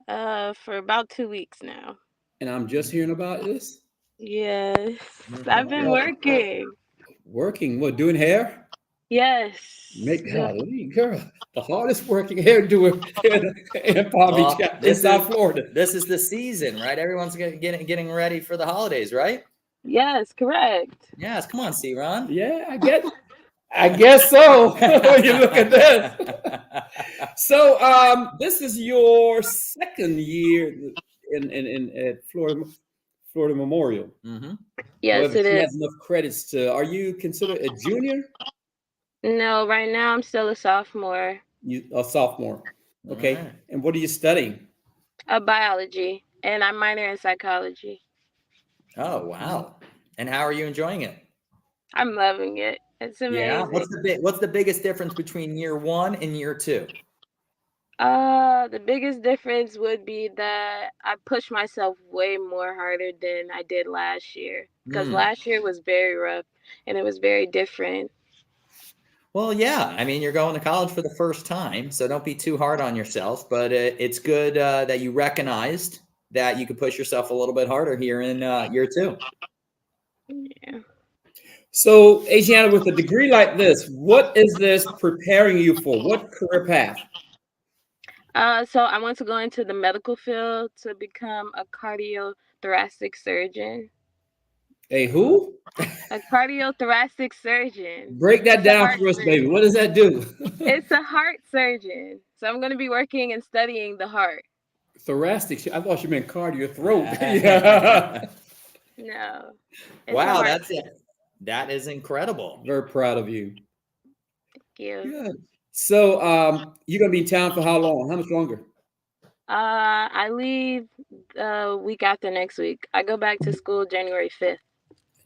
For about 2 weeks now. And I'm just hearing about this? Yes. I've been working. Working? What, doing hair? Yes. Golly, girl, the hardest working hairdo in Palm Beach County, in South Florida. This is the season, right? Everyone's getting ready for the holidays, right? Yes, correct. Yes, come on, Ron. Yeah, I guess so. When you look at this. So this is your second year in Florida Memorial. Yes, it is. Has enough credits to. Are you considered a junior? No, right now I'm still a sophomore. You a sophomore? Okay. Right. And what are you studying? Biology, and I minor in psychology. Oh wow! And how are you enjoying it? I'm loving it. It's amazing. Yeah. What's the biggest difference between year one and year two? The biggest difference would be that I push myself way more harder than I did last year, because last year was very rough and it was very different. Well, yeah. I mean, you're going to college for the first time, so don't be too hard on yourself. But it's good that you recognized that you could push yourself a little bit harder here in year 2. Yeah. So, Adriana, with a degree like this, what is this preparing you for? What career path? So I want to go into the medical field to become a cardiothoracic surgeon. A who? A cardiothoracic surgeon. Break that down for us, baby. What does that do? It's a heart surgeon. So I'm going to be working and studying the heart. Thoracic. I thought you meant cardio throat. Yeah. No. Wow, that's it. That is incredible. Very proud of you. Thank you. Good. So you're going to be in town for how long? How much longer? I leave the week after next week. I go back to school January 5th.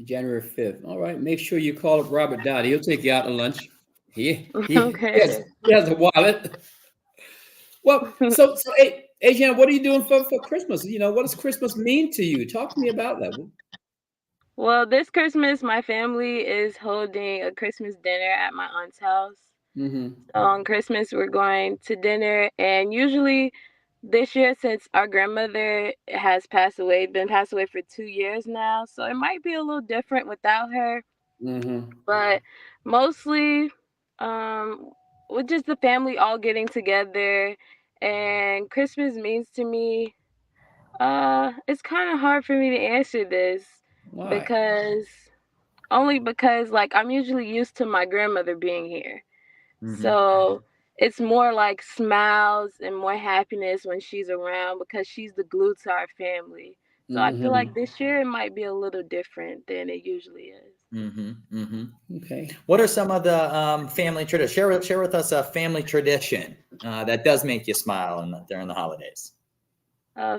January 5th. All right. Make sure you call up Robert Dowdy. He'll take you out to lunch. He has a wallet. Well, so hey, Adriana, what are you doing for Christmas? You know, what does Christmas mean to you? Talk to me about that. Well, this Christmas, my family is holding a Christmas dinner at my aunt's house. Mm-hmm. So on Christmas, we're going to dinner. And usually this year, since our grandmother has been passed away for 2 years now, so it might be a little different without her. Mm-hmm. But mostly with just the family all getting together. And Christmas means to me, it's kind of hard for me to answer this. Why? Because like I'm usually used to my grandmother being here. Mm-hmm. So it's more like smiles and more happiness when she's around because she's the glue to our family. So I feel like this year it might be a little different than it usually is. Mm-hmm. Mm-hmm. Okay. What are some of the family traditions? Share with us a family tradition that does make you smile during the holidays.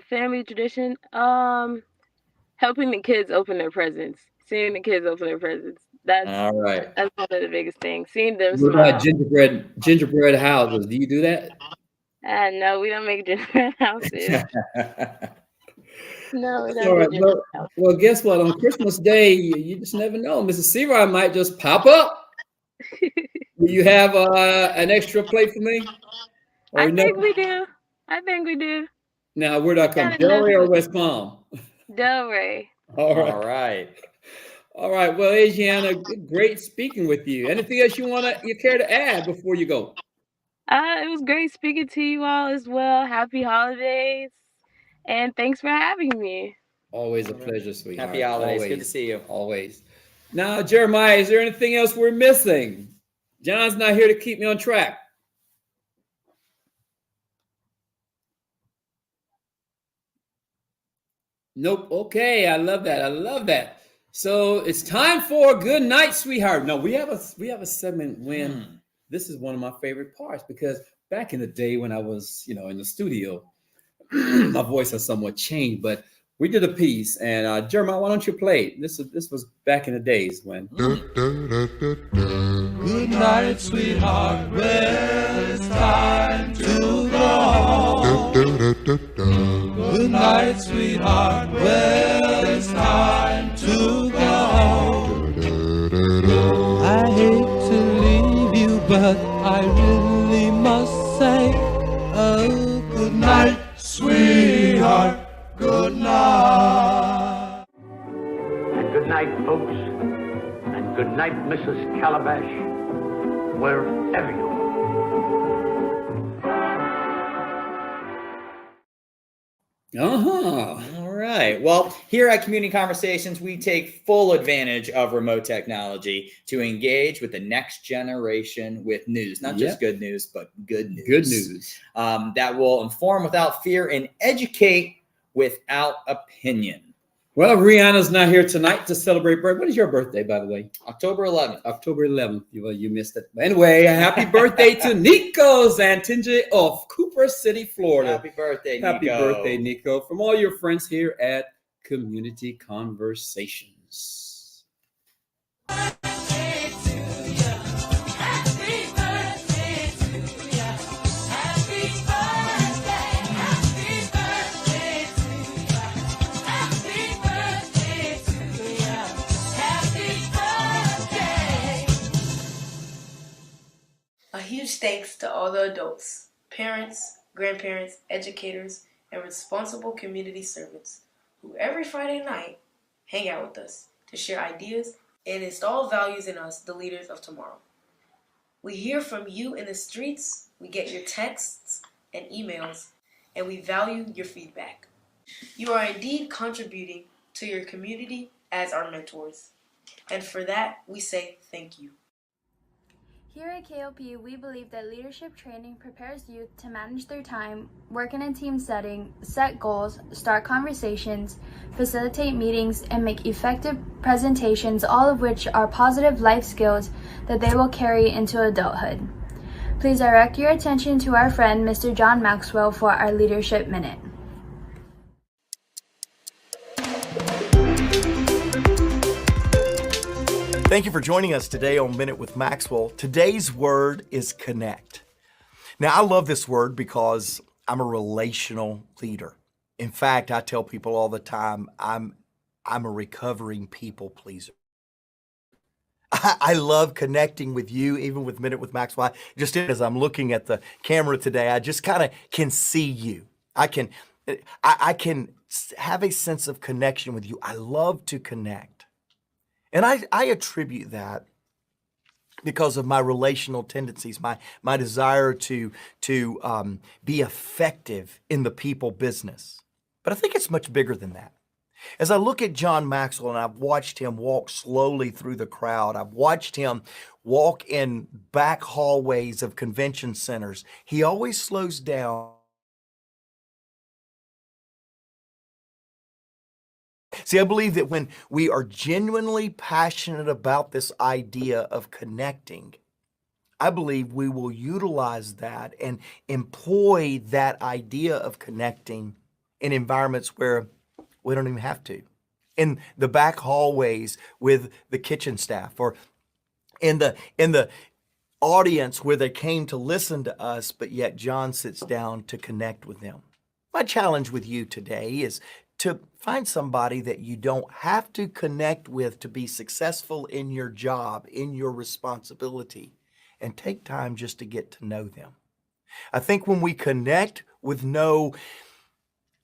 Family tradition, helping the kids open their presents, seeing the kids open their presents. That's all right. That's one of the biggest things. Seeing them What smile. about gingerbread houses? Do you do that? No, we don't make gingerbread houses. No, we don't. All right. Well, guess what? On Christmas Day, you just never know. Mrs. Searoy might just pop up. Do you have an extra plate for me? I think we do. Now, where'd I come? Delray or West Palm? Delray. All right. Well, Adriana, great speaking with you. Anything else you care to add before you go? It was great speaking to you all as well. Happy holidays. And thanks for having me. Always a pleasure, sweetheart. Happy holidays. Always. Good to see you. Always. Now, Jeremiah, is there anything else we're missing? John's not here to keep me on track. Nope. Okay. I love that. So it's time for Good Night, Sweetheart. No, we have a segment when this is one of my favorite parts because back in the day when I was, in the studio, my voice has somewhat changed, but we did a piece, and Jeremiah, why don't you play it? This was back in the days when. Good night, sweetheart. Well, it's time to go home. Good night, sweetheart. Well, it's time to go home. I hate to leave you, but I really must say, oh, good night, sweetheart. Good night. And good night, folks. And good night, Mrs. Calabash, wherever you are. All right. Well, here at Community Conversations, we take full advantage of remote technology to engage with the next generation with news, not just good news, but good news. Good news. That will inform without fear and educate without opinion. Well, Rihanna's not here tonight to celebrate birthday. What is your birthday, by the way? October 11th. October 11th. Well, you missed it. Anyway, happy birthday to Nico Zantinge of Cooper City, Florida. Happy birthday, Nico. Happy birthday, Nico. From all your friends here at Community Conversations. Happy birthday to you. Happy birthday. thanks to all the adults, parents, grandparents, educators, and responsible community servants who every Friday night hang out with us to share ideas and install values in us, the leaders of tomorrow. We hear from you in the streets, we get your texts and emails, and we value your feedback. You are indeed contributing to your community as our mentors. And for that, we say thank you. Here at KOP, we believe that leadership training prepares youth to manage their time, work in a team setting, set goals, start conversations, facilitate meetings, and make effective presentations, all of which are positive life skills that they will carry into adulthood. Please direct your attention to our friend, Mr. John Maxwell, for our Leadership Minute. Thank you for joining us today on Minute with Maxwell. Today's word is connect. Now, I love this word because I'm a relational leader. In fact, I tell people all the time, I'm a recovering people pleaser. I love connecting with you, even with Minute with Maxwell. Just as I'm looking at the camera today, I just kind of can see you. I can have a sense of connection with you. I love to connect. And I attribute that because of my relational tendencies, my desire to be effective in the people business. But I think it's much bigger than that. As I look at John Maxwell and I've watched him walk slowly through the crowd, I've watched him walk in back hallways of convention centers, he always slows down. See, I believe that when we are genuinely passionate about this idea of connecting, I believe we will utilize that and employ that idea of connecting in environments where we don't even have to. In the back hallways with the kitchen staff, or in the audience where they came to listen to us, but yet John sits down to connect with them. My challenge with you today is to find somebody that you don't have to connect with to be successful in your job, in your responsibility, and take time just to get to know them. I think when we connect with no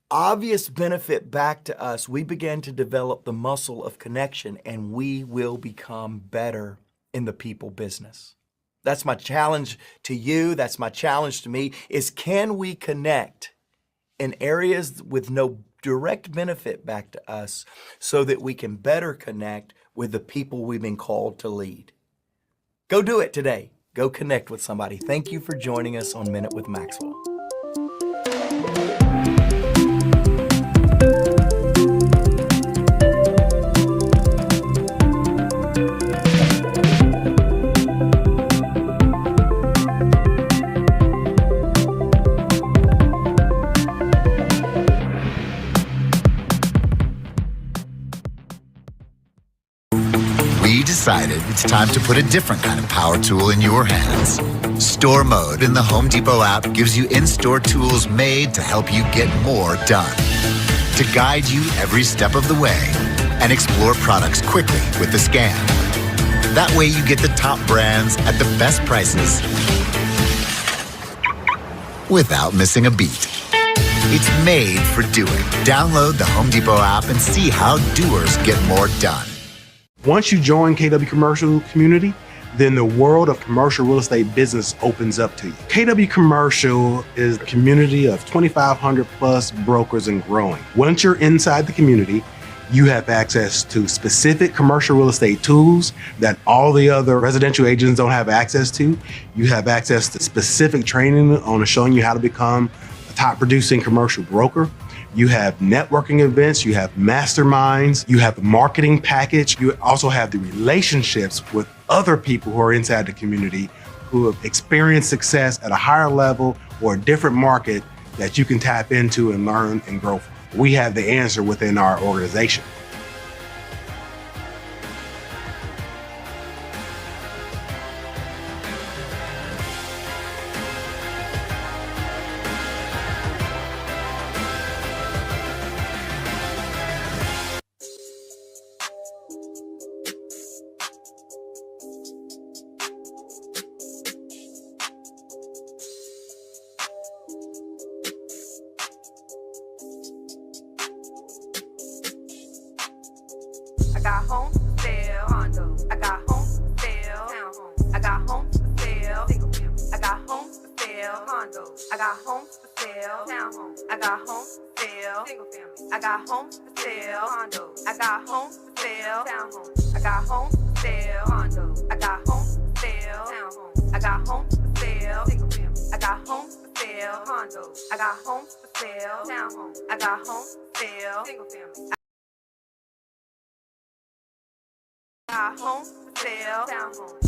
obvious benefit back to us, we begin to develop the muscle of connection, and we will become better in the people business. That's my challenge to you. That's my challenge to me, is can we connect in areas with no direct benefit back to us so that we can better connect with the people we've been called to lead. Go do it today. Go connect with somebody. Thank you for joining us on Minute with Maxwell. Decided it's time to put a different kind of power tool in your hands. Store Mode in the Home Depot app gives you in-store tools made to help you get more done. To guide you every step of the way and explore products quickly with the scan. That way you get the top brands at the best prices without missing a beat. It's made for doing. Download the Home Depot app and see how doers get more done. Once you join KW Commercial Community, then the world of commercial real estate business opens up to you. KW Commercial is a community of 2,500 plus brokers and growing. Once you're inside the community, you have access to specific commercial real estate tools that all the other residential agents don't have access to. You have access to specific training on showing you how to become a top producing commercial broker. You have networking events, you have masterminds, you have the marketing package. You also have the relationships with other people who are inside the community who have experienced success at a higher level or a different market that you can tap into and learn and grow from. We have the answer within our organization. got homes for sale, condos. I got homes for sale, townhomes. I got homes for sale, single family. I got homes for sale, condos. I got homes for sale, townhomes. I got homes for sale, single family. I got homes for sale, condos. I got homes for sale, townhomes. I got homes for sale, condos. I got homes for sale, townhomes. I got homes for sale, single family. I got homes for sale, condos. I got homes for sale, townhomes. I got homes for sale, single family. I got homes for sale, townhomes.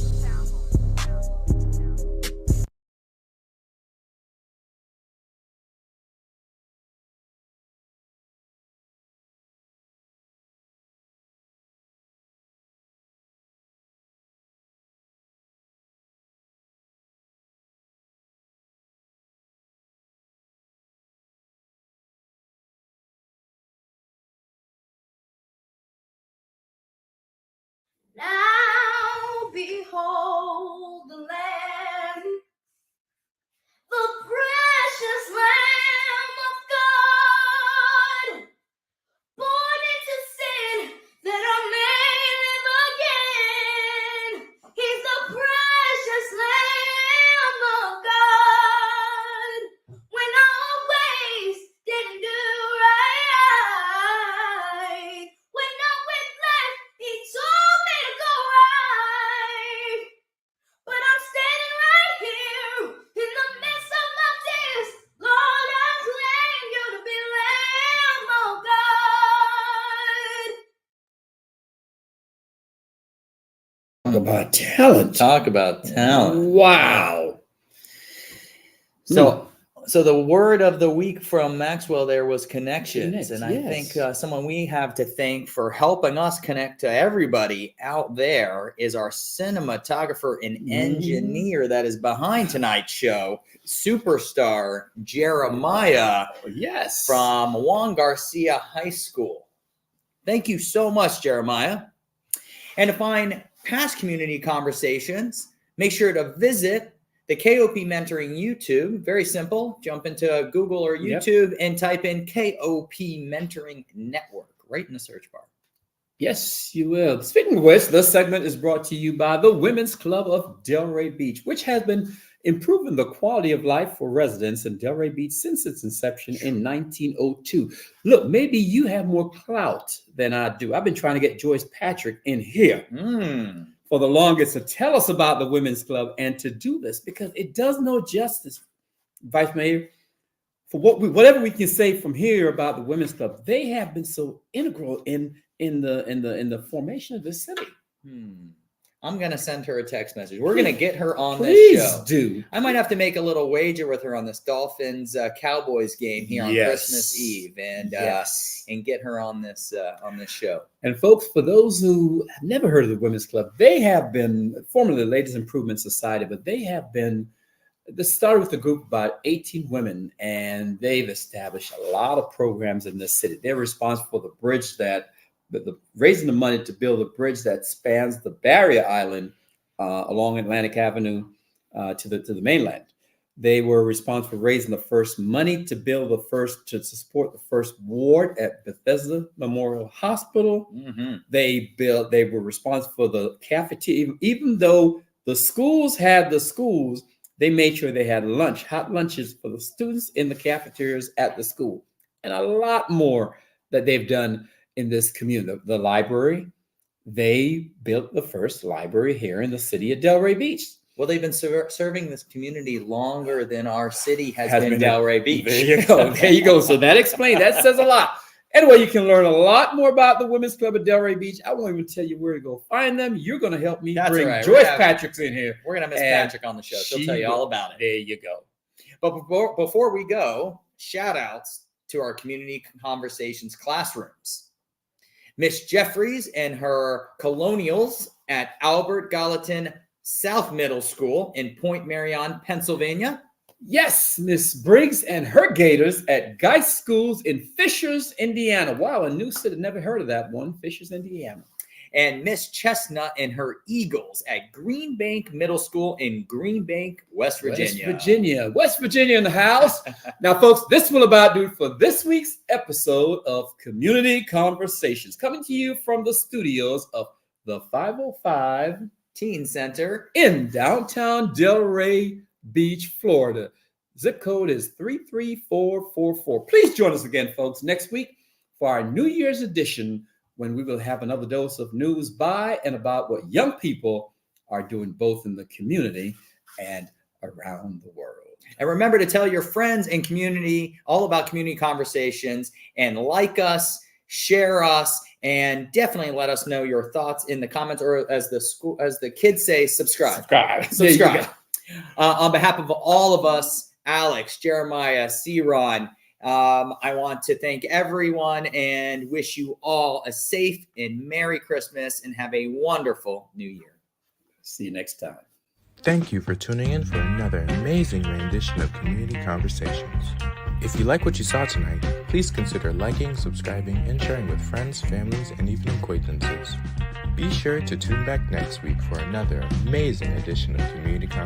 Now behold the Lamb, the precious Lamb of God, born into sin that I may live again. He's the precious Lamb of God. When I always didn't do right, when I went left, he told me to go right. But I'm standing right here in the midst of my tears. Lord, I claim you to be Lamb of God. Talk about talent. Talk about talent. Wow. So the word of the week from Maxwell there was connections. And I yes. think someone we have to thank for helping us connect to everybody out there is our cinematographer and engineer that is behind tonight's show, superstar Jeremiah. Yes. From Juan Garcia High School. Thank you so much, Jeremiah. And to find past community conversations, make sure to visit the KOP Mentoring YouTube. Very simple. Jump into Google or YouTube and type in KOP Mentoring Network right in the search bar. Yes, you will. Speaking of which, this segment is brought to you by the Women's Club of Delray Beach, which has been improving the quality of life for residents in Delray Beach since its inception in 1902. Look, maybe you have more clout than I do. I've been trying to get Joyce Patrick in here for the longest to tell us about the Women's Club and to do this because it does no justice, Vice Mayor, for whatever we can say from here about the Women's Club. They have been so integral in the formation of this city. I'm going to send her a text message. We're going to get her on Please this show. do. I might have to make a little wager with her on this Dolphins Cowboys game here on Christmas Eve and get her on this show. And folks, for those who have never heard of the Women's Club, they have been formerly the Ladies Improvement Society, but they started with a group of about 18 women, and they've established a lot of programs in this city. They're responsible for the bridge raising the money to build a bridge that spans the barrier island along Atlantic Avenue to the mainland. They were responsible for raising the first money to to support the first ward at Bethesda Memorial Hospital. They were responsible for the cafeteria. Even though the schools had the schools, they made sure they had hot lunches for the students in the cafeterias at the school, and a lot more that they've done in this community. The library, they built the first library here in the city of Delray Beach. Well, they've been serving this community longer than our city has been Delray Beach. There you go. There you go. So that says a lot. Anyway, you can learn a lot more about the Women's Club at Delray Beach. I won't even tell you where to go find them. You're going to help me bring Joyce Patrick's in here. We're going to have Miss Patrick on the show. She'll tell you all about it. There you go. But before we go, shout outs to our community conversations classrooms. Miss Jeffries and her colonials at Albert Gallatin South Middle School in Point Marion, Pennsylvania. Yes, Miss Briggs and her Gators at Geist Schools in Fishers, Indiana. Wow, a new city. Never heard of that one, Fishers, Indiana. and Miss Chestnut and her Eagles at Green Bank Middle School in Green Bank, West Virginia. West Virginia in the house. Now, folks, this will about do it for this week's episode of Community Conversations, coming to you from the studios of the 505 Teen Center in downtown Delray Beach, Florida. Zip code is 33444. Please join us again, folks, next week for our New Year's edition, when we will have another dose of news by and about what young people are doing both in the community and around the world. And remember to tell your friends and community all about Community Conversations, and like us, share us, and definitely let us know your thoughts in the comments, or as the kids say, subscribe. Subscribe. On behalf of all of us, Alex, Jeremiah, C-Ron, I want to thank everyone and wish you all a safe and Merry Christmas, and have a wonderful New Year. See you next time. Thank you for tuning in for another amazing rendition of Community Conversations. If you like what you saw tonight, please consider liking, subscribing, and sharing with friends, families, and even acquaintances. Be sure to tune back next week for another amazing edition of Community Conversations.